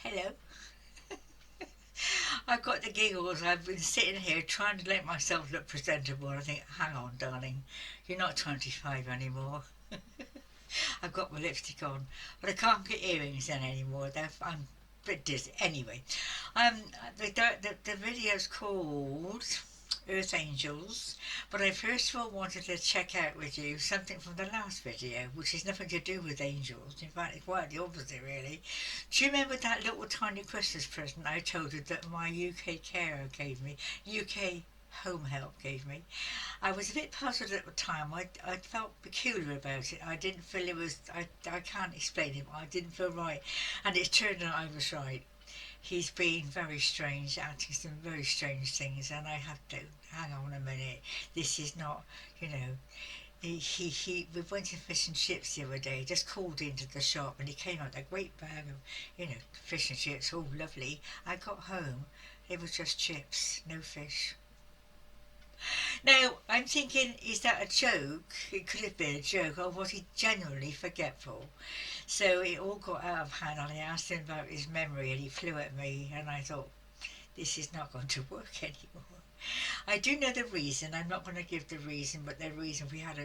Hello. I've got the giggles. I've been sitting here trying to make myself look presentable. I think, hang on, darling, you're not 25 anymore. I've got my lipstick on, but I can't get earrings in anymore. I'm a bit dizzy. Anyway, um, the video's called Earth Angels, but I first of all wanted to check out with you something from the last video, which has nothing to do with angels. In fact, it's quite the opposite, really. Do you remember that little tiny Christmas present I told you that my UK carer gave me? UK home help gave me. I was a bit puzzled at the time. I felt peculiar about it. I didn't feel it was. I can't explain it. But I didn't feel right, and it turned out I was right. He's been very strange, acting some very strange things, and I have to hang on a minute. This is not, you know. We went to fish and chips the other day. Just called into the shop, and he came out with a great bag of, fish and chips, all lovely. I got home, it was just chips, no fish. Now, I'm thinking, is that a joke? It could have been a joke, or was he genuinely forgetful? So it all got out of hand, and I asked him about his memory, and he flew at me, and I thought, this is not going to work anymore. I do know the reason. I'm not going to give the reason, but the reason we had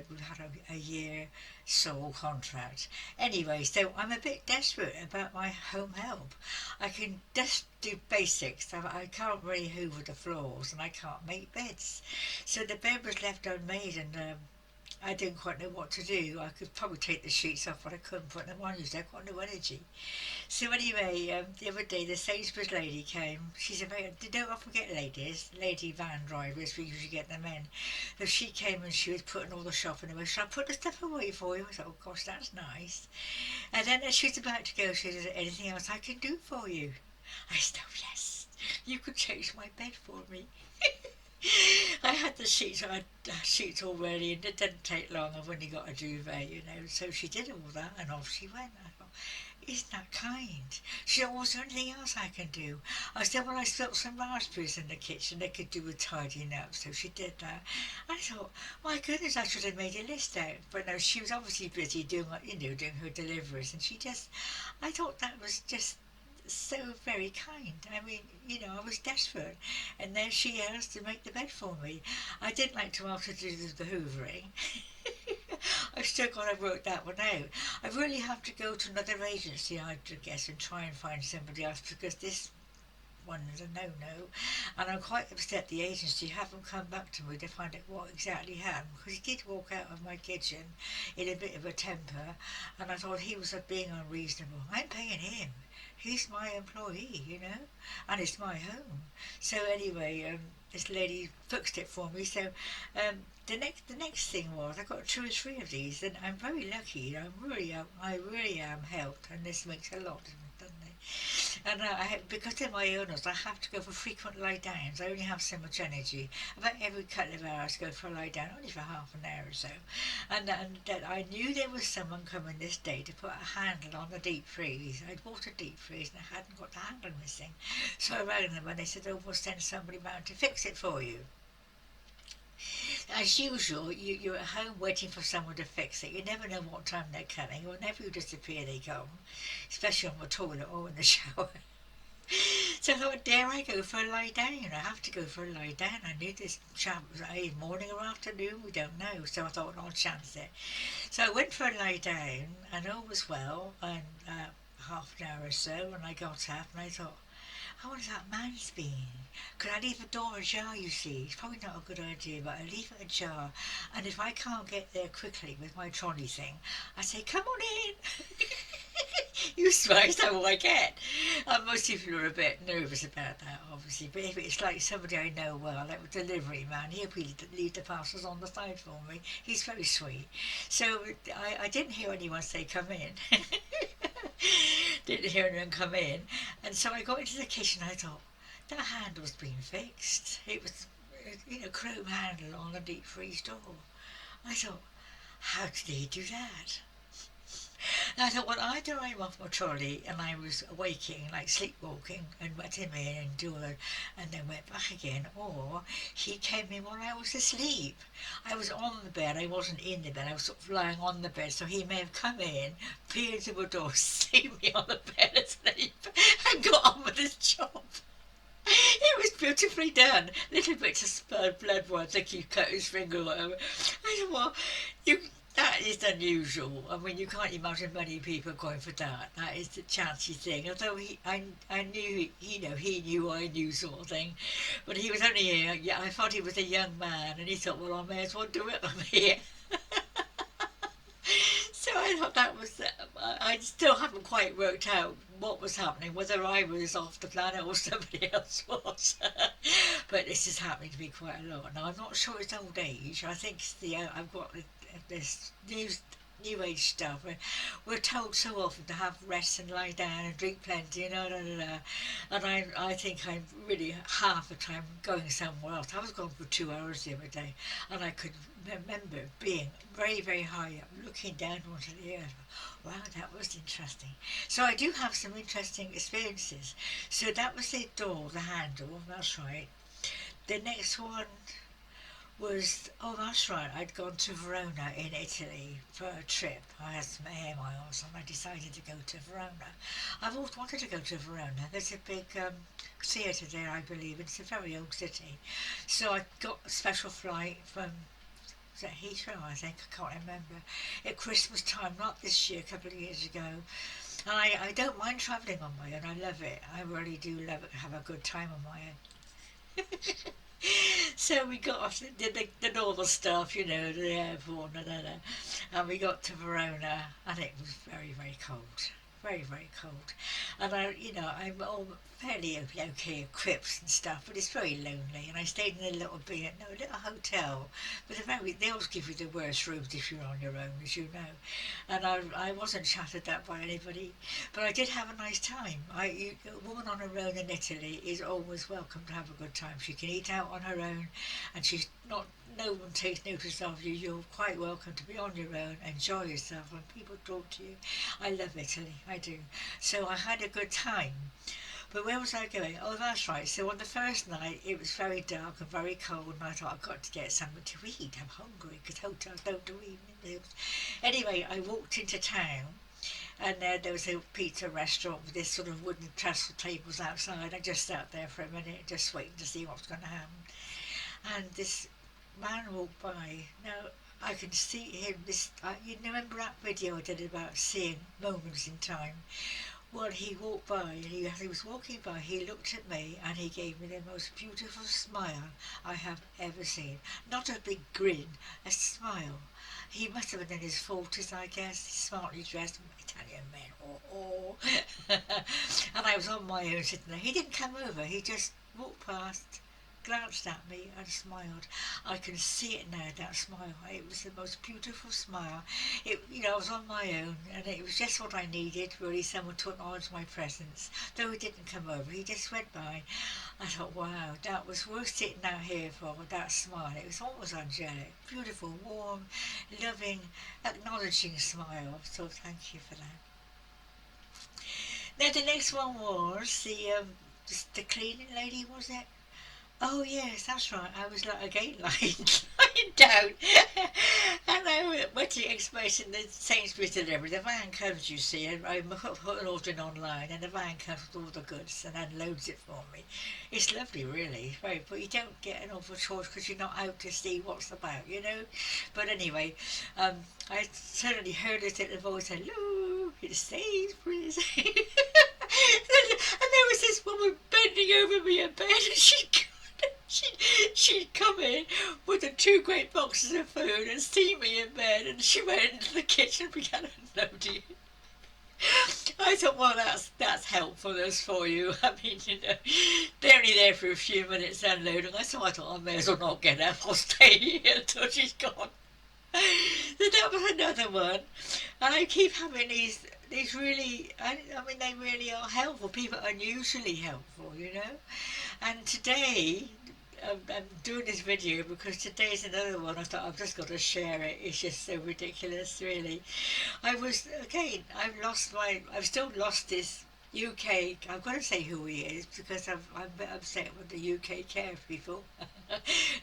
a year sole contract. Anyway, so I'm a bit desperate about my home help. I can just do basics. I can't really hoover the floors, and I can't make beds. So the bed was left unmade, and I didn't quite know what to do. I could probably take the sheets off, but I couldn't put them on. I've got no energy. So anyway, the other day the Sainsbury's lady came. She's a very, they don't often get lady van drivers. We usually get them in. So she came and she was putting all the shopping away. Should I put the stuff away for you? I thought, oh gosh, that's nice. And then as she was about to go, she said, is there anything else I can do for you? I said, oh yes, you could change my bed for me. I had the sheets all ready, and it didn't take long. I've only got a duvet. So she did all that, and off she went. I thought, isn't that kind? She said, was there anything else I can do? I said, well, I spilt some raspberries in the kitchen. They could do with tidying up, so she did that. I thought, my goodness, I should have made a list out. But no, she was obviously busy doing her deliveries, and I thought that was just so very kind. I mean, I was desperate, and there she is to make the bed for me. I didn't like to have to do the hoovering. I've still got to work that one out. I really have to go to another agency, I guess, and try and find somebody else, because this one is a no-no, and I'm quite upset the agency haven't come back to me to find out what exactly happened, because he did walk out of my kitchen in a bit of a temper, and I thought he was being unreasonable. I'm paying him. He's my employee, and it's my home. So anyway, this lady fixed it for me. So the next thing was I got 2 or 3 of these, and I'm very lucky. I really am helped, and this makes a lot, doesn't it? And because of my illness, I have to go for frequent lie downs. I only have so much energy. About every couple of hours, I go for a lie down, only for half an hour or so. And that I knew there was someone coming this day to put a handle on the deep freeze. I'd bought a deep freeze and I hadn't got the handle missing. So I rang them and they said, oh, we'll send somebody round to fix it for you. As usual, you're at home waiting for someone to fix it. You never know what time they're coming. Whenever you disappear, they come, especially on the toilet or in the shower. So I thought, dare I go for a lie down? I have to go for a lie down. I knew this chap was morning or afternoon, we don't know. So I thought, I'll chance it. So I went for a lie down, and all was well, and half an hour or so, and I got up, and I thought, I wonder if that man's been. Could I leave the door ajar, you see? It's probably not a good idea, but I leave it ajar. And if I can't get there quickly with my trolley thing, I say, come on in. You surprised how I get. Most people are a bit nervous about that, obviously. But if it's like somebody I know well, like a delivery man, he'll leave the parcels on the side for me. He's very sweet. So I didn't hear anyone say, come in. Didn't hear anyone come in. And so I got into the kitchen. I thought, that handle's been fixed. It was, chrome handle on the deep freeze door. I thought, how did he do that? And I thought, well, either I'm off my trolley and I was waking, like sleepwalking, and let him in and do it, and then went back again, or he came in while I was asleep. I was on the bed, I wasn't in the bed, I was sort of lying on the bed, so he may have come in, peered through the door, seen me on the bed asleep, and got on with his job. It was beautifully done. Little bits of spurred blood where I think he cut his finger or whatever. I said, well, you, that is unusual. I mean, you can't imagine many people going for that. That is the chancy thing. Although I knew, he knew I knew sort of thing. But he was only here. Yeah, I thought he was a young man, and he thought, well, I may as well do it. I'm here. So I thought that was. I still haven't quite worked out what was happening, whether I was off the planet or somebody else was. But this is happening to me quite a lot. Now I'm not sure it's old age. I think it's I've got this new age stuff. We're told so often to have rest and lie down and drink plenty, and I think I'm really half the time going somewhere else. I was gone for 2 hours the other day, and I could remember being very, very high up, looking down onto the earth. Wow, that was interesting. So I do have some interesting experiences. So that was the door, the handle, that's right. The next one was, oh that's right, I'd gone to Verona in Italy for a trip. I had some air miles and I decided to go to Verona. I've always wanted to go to Verona. There's a big theatre there, I believe. It's a very old city. So I got a special flight from, was it Heathrow, I think, I can't remember, at Christmas time, not this year, a couple of years ago. And I don't mind travelling on my own, I love it. I really do love it, have a good time on my own. So we got off, did the normal stuff, the airport, and we got to Verona, and it was very, very cold. Very, very cold. And I'm all fairly okay equipped and stuff, but it's very lonely. And I stayed in a little hotel, but they always give you the worst rooms if you're on your own, as you know. And I wasn't chatted at by anybody, but I did have a nice time. A woman on her own in Italy is always welcome to have a good time. She can eat out on her own, and she's not. No one takes notice of you. You're quite welcome to be on your own, enjoy yourself, and people talk to you. I love Italy, I do. So I had a good time. But where was I going? Oh, that's right. So on the first night, it was very dark and very cold, and I thought I've got to get something to eat. I'm hungry because hotels don't do evening meals. Anyway, I walked into town, and there was a pizza restaurant with this sort of wooden trestle tables outside. I just sat there for a minute, just waiting to see what was going to happen. And this man walked by. Now I can see him. You remember that video I did about seeing moments in time? Well, he walked by, and as he was walking by, he looked at me and he gave me the most beautiful smile I have ever seen. Not a big grin, a smile. He must have been in his 40s, I guess, smartly dressed Italian man. And I was on my own sitting there. He didn't come over, he just walked past, glanced at me and smiled. I can see it now, that smile. It was the most beautiful smile. I was on my own, and it was just what I needed, really, someone to acknowledge my presence. Though he didn't come over, he just went by. I thought, wow, that was worth sitting out here for, that smile. It was almost angelic. Beautiful, warm, loving, acknowledging smile. So thank you for that. Now the next one was the cleaning lady, was it? Oh yes, that's right. I was lying down, and I went to expecting the Sainsbury delivery. The van comes, you see, and I put an order in online, and the van comes with all the goods and unloads it for me. It's lovely, really, right? But you don't get an awful choice because you're not out to see what's about, But anyway, I suddenly heard this little voice, "Hello, it's Sainsbury's." And there was this woman bending over me in bed, and she'd come in with the 2 great boxes of food and see me in bed, and she went into the kitchen and began unloading it. I thought, well, that's helpfulness for you. I mean, they're only there for a few minutes unloading. I thought I may as well not get up. I'll stay here until she's gone. So that was another one. And I keep having these really, I mean, they really are helpful. People are unusually helpful, And today, I'm doing this video because today's another one. I thought I've just got to share it. It's just so ridiculous, really. I've still lost this UK, I'm going to say who he is because I'm a bit upset with the UK care people.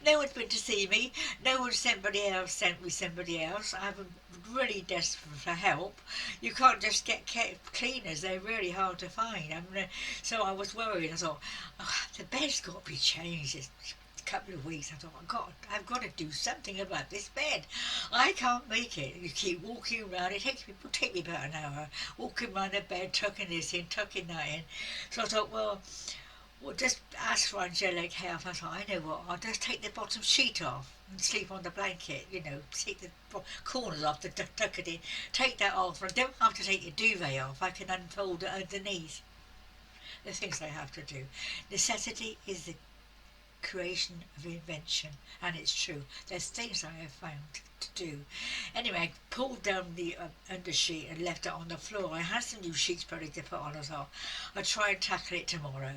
No one's been to see me. No one, somebody else sent me somebody else. I haven't really desperate for help, you can't just get cleaners. They're really hard to find. So I was worried. I thought, oh, the bed's got to be changed. It's a couple of weeks. I thought, I've got to do something about this bed. I can't make it. You keep walking around. It take me about an hour walking around the bed, tucking this in, tucking that in. So I thought, well, just ask for angelic help. I thought, I know what, I'll just take the bottom sheet off and sleep on the blanket, take the corners off, tuck it in, take that off. I don't have to take the duvet off, I can unfold it underneath. The things I have to do. Necessity is the creation of invention, and it's true. There's things I have found to do. Anyway, I pulled down the undersheet and left it on the floor. I had some new sheets ready to put on as well. I'll try and tackle it tomorrow.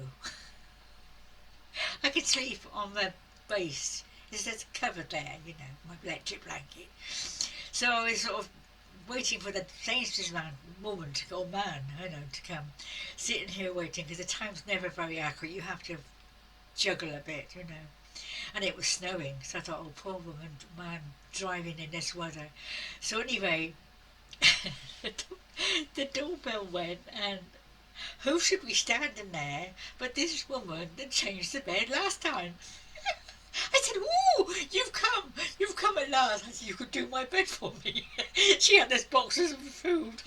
I could sleep on the base. There's a cover there, my electric blanket. So I was sort of waiting for the Sainsbury's woman to come. Sitting here waiting, because the time's never very accurate. You have to juggle a bit, And it was snowing, so I thought, oh, poor man driving in this weather. So anyway, the doorbell went, and who should be standing there but this woman that changed the bed last time? I said, "Ooh, you've come at last." I said, "You could do my bed for me." She had this boxes of food,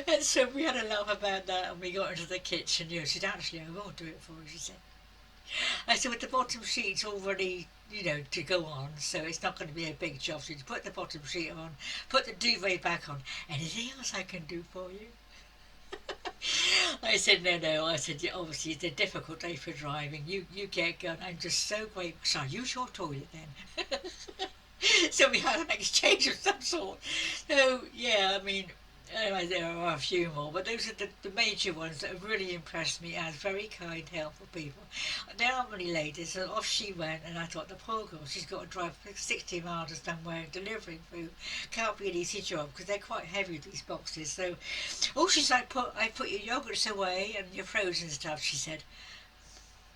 and so we had a laugh about that, and we got into the kitchen. She said, "Actually, I won't do it for you," she said. I said, "With the bottom sheet's already, to go on, so it's not going to be a big job. So you put the bottom sheet on, put the duvet back on. Anything else I can do for you?" I said, no. I said, yeah, obviously it's a difficult day for driving. You get going. I'm just so grateful. So I use your toilet then. So we had an exchange of some sort. So, yeah, I mean, anyway, there are a few more, but those are the major ones that have really impressed me as very kind, helpful people. There aren't many ladies, so off she went, and I thought, the poor girl, she's got to drive 60 miles to somewhere delivering food. Can't be an easy job, because they're quite heavy, these boxes. So, she's like, I put your yogurts away and your frozen stuff, she said.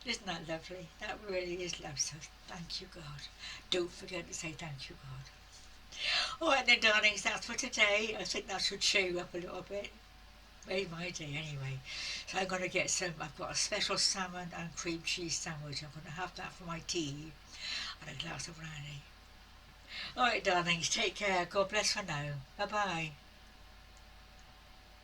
Isn't that lovely? That really is lovely. So thank you, God. Don't forget to say thank you, God. Alright then, darlings, that's for today. I think that should cheer you up a little bit. Made my day anyway. So I'm going to get I've got a special salmon and cream cheese sandwich. I'm going to have that for my tea and a glass of brandy. Alright, darlings, take care. God bless for now. Bye-bye.